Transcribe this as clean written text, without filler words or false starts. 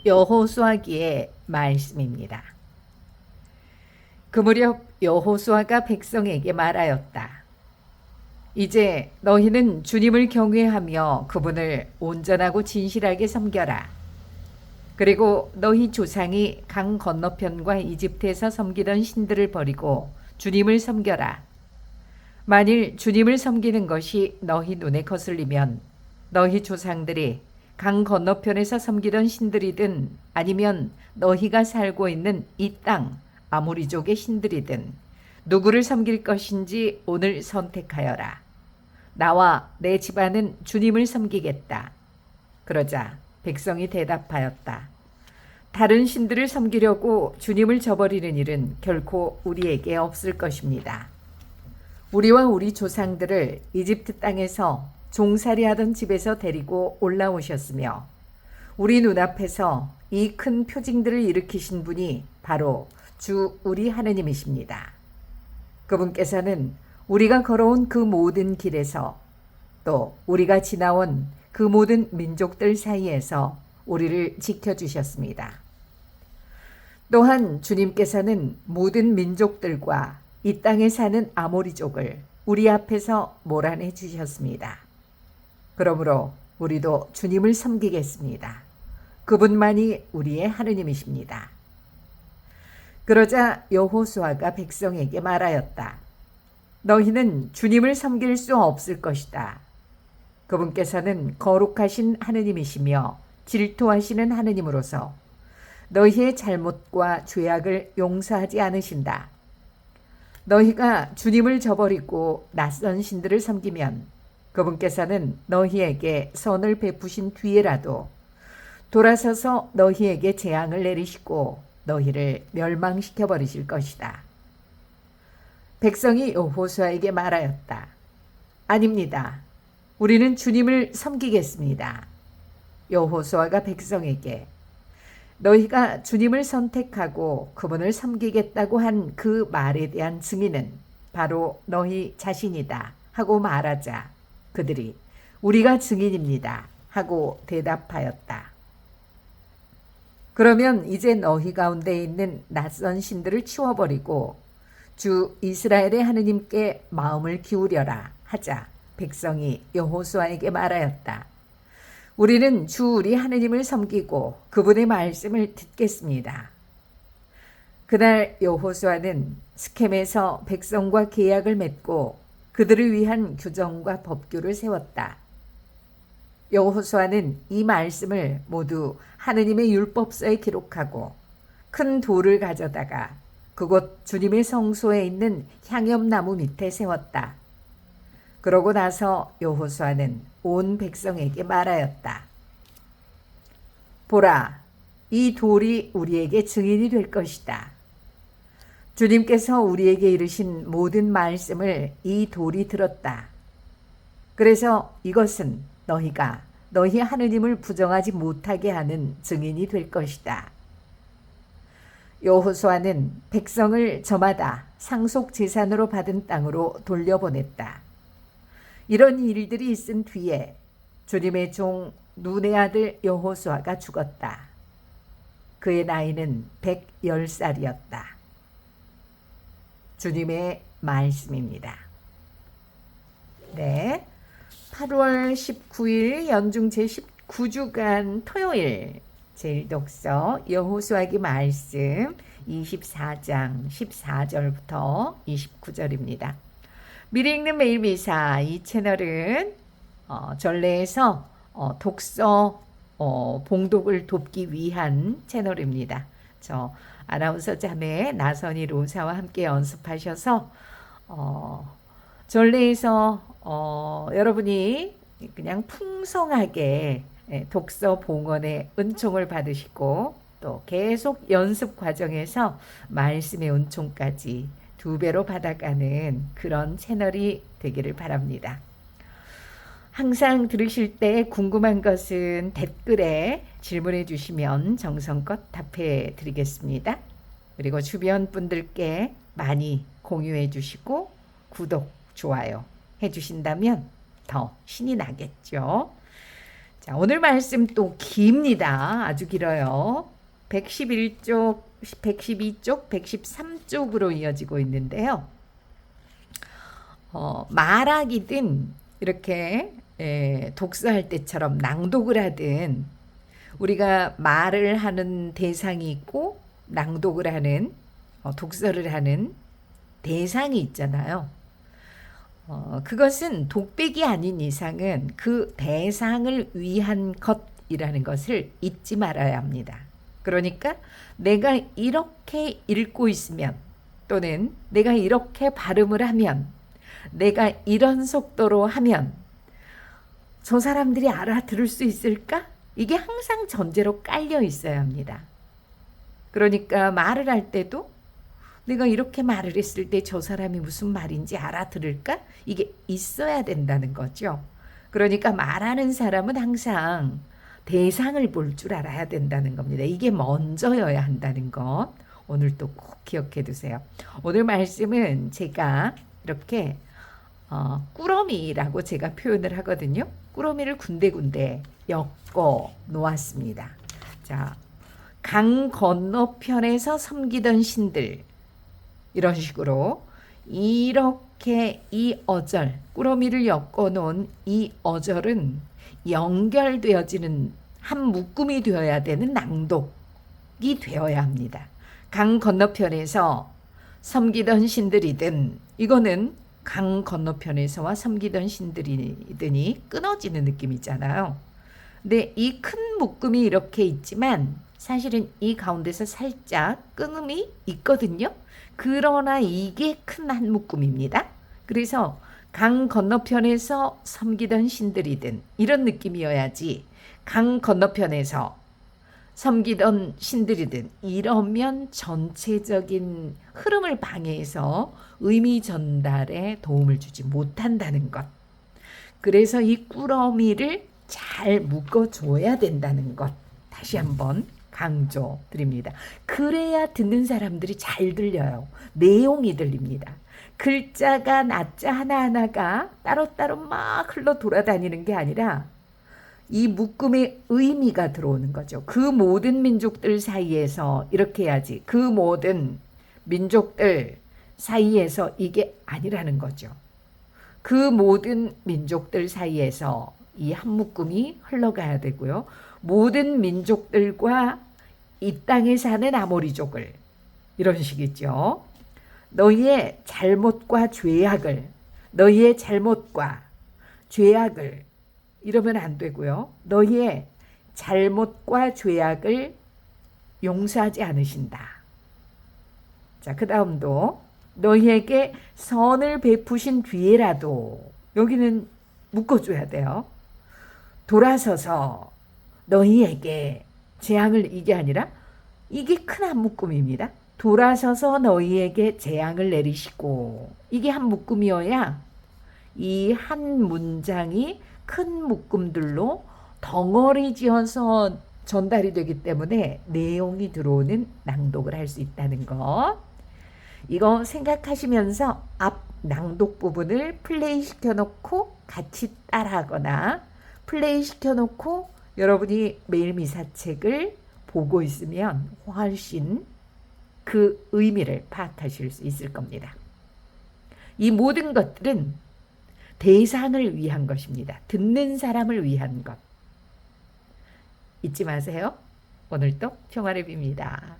여호수아기의 말씀입니다. 그 무렵 여호수아가 백성에게 말하였다. 이제 너희는 주님을 경외하며 그분을 온전하고 진실하게 섬겨라. 그리고 너희 조상이 강 건너편과 이집트에서 섬기던 신들을 버리고 주님을 섬겨라. 만일 주님을 섬기는 것이 너희 눈에 거슬리면 너희 조상들이 강 건너편에서 섬기던 신들이든 아니면 너희가 살고 있는 이 땅 아모리족의 신들이든 누구를 섬길 것인지 오늘 선택하여라. 나와 내 집안은 주님을 섬기겠다. 그러자 백성이 대답하였다. 다른 신들을 섬기려고 주님을 저버리는 일은 결코 우리에게 없을 것입니다. 우리와 우리 조상들을 이집트 땅에서 종살이하던 집에서 데리고 올라오셨으며 우리 눈앞에서 이 큰 표징들을 일으키신 분이 바로 주 우리 하느님이십니다. 그분께서는 우리가 걸어온 그 모든 길에서 또 우리가 지나온 그 모든 민족들 사이에서 우리를 지켜주셨습니다. 또한 주님께서는 모든 민족들과 이 땅에 사는 아모리족을 우리 앞에서 몰아내 주셨습니다. 그러므로 우리도 주님을 섬기겠습니다. 그분만이 우리의 하느님이십니다. 그러자 여호수아가 백성에게 말하였다. 너희는 주님을 섬길 수 없을 것이다. 그분께서는 거룩하신 하느님이시며 질투하시는 하느님으로서 너희의 잘못과 죄악을 용서하지 않으신다. 너희가 주님을 저버리고 낯선 신들을 섬기면 그분께서는 너희에게 선을 베푸신 뒤에라도 돌아서서 너희에게 재앙을 내리시고 너희를 멸망시켜 버리실 것이다. 백성이 여호수아에게 말하였다. 아닙니다. 우리는 주님을 섬기겠습니다. 여호수아가 백성에게 너희가 주님을 선택하고 그분을 섬기겠다고 한 그 말에 대한 증인은 바로 너희 자신이다 하고 말하자 그들이 우리가 증인입니다 하고 대답하였다. 그러면 이제 너희 가운데 있는 낯선 신들을 치워버리고 주 이스라엘의 하느님께 마음을 기울여라 하자 백성이 여호수아에게 말하였다. 우리는 주 우리 하느님을 섬기고 그분의 말씀을 듣겠습니다. 그날 여호수아는 스켐에서 백성과 계약을 맺고 그들을 위한 규정과 법규를 세웠다. 여호수아는 이 말씀을 모두 하느님의 율법서에 기록하고 큰 돌을 가져다가 그곳 주님의 성소에 있는 향염나무 밑에 세웠다. 그러고 나서 여호수아는 온 백성에게 말하였다. 보라, 이 돌이 우리에게 증인이 될 것이다. 주님께서 우리에게 이르신 모든 말씀을 이 돌이 들었다. 그래서 이것은 너희가 너희 하느님을 부정하지 못하게 하는 증인이 될 것이다. 여호수아는 백성을 저마다 상속 제산으로 받은 땅으로 돌려보냈다. 이런 일들이 있은 뒤에 주님의 종 눈의 아들 여호수아가 죽었다. 그의 나이는 110살이었다. 주님의 말씀입니다. 네, 8월 19일 연중 제19주간 토요일 제1독서 여호수아기 말씀 24장 14절부터 29절입니다. 미리 읽는 매일 미사 이 채널은 전래에서 독서 봉독을 돕기 위한 채널입니다. 저 아나운서 자매 나선희 로사와 함께 연습하셔서 전래에서 여러분이 그냥 풍성하게 독서 봉헌의 은총을 받으시고 또 계속 연습 과정에서 말씀의 은총까지 2배로 받아가는 그런 채널이 되기를 바랍니다. 항상 들으실 때 궁금한 것은 댓글에 질문해 주시면 정성껏 답해 드리겠습니다. 그리고 주변 분들께 많이 공유해 주시고 구독, 좋아요 해 주신다면 더 신이 나겠죠. 자, 자, 오늘 말씀 또 깁니다. 아주 길어요. 111쪽, 112쪽, 113쪽으로 이어지고 있는데요. 말하기든 이렇게 독서할 때처럼 낭독을 하든 우리가 말을 하는 대상이 있고 낭독을 하는 독서를 하는 대상이 있잖아요. 그것은 독백이 아닌 이상은 그 대상을 위한 것이라는 것을 잊지 말아야 합니다. 그러니까 내가 이렇게 읽고 있으면 또는 내가 이렇게 발음을 하면 내가 이런 속도로 하면 저 사람들이 알아들을 수 있을까? 이게 항상 전제로 깔려 있어야 합니다. 그러니까 말을 할 때도 내가 이렇게 말을 했을 때 저 사람이 무슨 말인지 알아들을까? 이게 있어야 된다는 거죠. 그러니까 말하는 사람은 항상 대상을 볼 줄 알아야 된다는 겁니다. 이게 먼저여야 한다는 것. 오늘 또 꼭 기억해 두세요. 오늘 말씀은 제가 이렇게 꾸러미라고 제가 표현을 하거든요. 꾸러미를 군데군데 엮어 놓았습니다. 자, 강 건너편에서 섬기던 신들, 이런 식으로 이렇게 이 어절, 꾸러미를 엮어 놓은 이 어절은 연결되어지는 한 묶음이 되어야 되는 낭독이 되어야 합니다. 강 건너편에서 섬기던 신들이든, 이거는 강 건너편에서와 섬기던 신들이든이 끊어지는 느낌이잖아요. 근데 이 큰 묶음이 이렇게 있지만 사실은 이 가운데서 살짝 끊음이 있거든요. 그러나 이게 큰 한 묶음입니다. 그래서 강 건너편에서 섬기던 신들이든 이런 느낌이어야지, 강 건너편에서 섬기던 신들이든 이러면 전체적인 흐름을 방해해서 의미 전달에 도움을 주지 못한다는 것. 그래서 이 꾸러미를 잘 묶어줘야 된다는 것. 다시 한번 강조 드립니다. 그래야 듣는 사람들이 잘 들려요. 내용이 들립니다. 글자가 낮자 하나하나가 따로따로 막 흘러 돌아다니는 게 아니라 이 묶음의 의미가 들어오는 거죠. 그 모든 민족들 사이에서 이렇게 해야지. 그 모든 민족들 사이에서 이게 아니라는 거죠. 그 모든 민족들 사이에서 이 한 묶음이 흘러가야 되고요. 모든 민족들과 이 땅에 사는 아모리족을, 이런 식이죠. 너희의 잘못과 죄악을, 너희의 잘못과 죄악을, 이러면 안 되고요. 너희의 잘못과 죄악을 용서하지 않으신다. 자, 그 다음도 너희에게 선을 베푸신 뒤에라도, 여기는 묶어줘야 돼요. 돌아서서 너희에게 재앙을, 이게 아니라 이게 큰 한 묶음입니다. 돌아서서 너희에게 재앙을 내리시고, 이게 한 묶음이어야 이 한 문장이 큰 묶음들로 덩어리 지어서 전달이 되기 때문에 내용이 들어오는 낭독을 할 수 있다는 것. 이거 생각하시면서 앞 낭독 부분을 플레이 시켜놓고 같이 따라하거나 플레이 시켜놓고 여러분이 매일 미사책을 보고 있으면 훨씬 그 의미를 파악하실 수 있을 겁니다. 이 모든 것들은 대상을 위한 것입니다. 듣는 사람을 위한 것. 잊지 마세요. 오늘도 평화를 빕니다.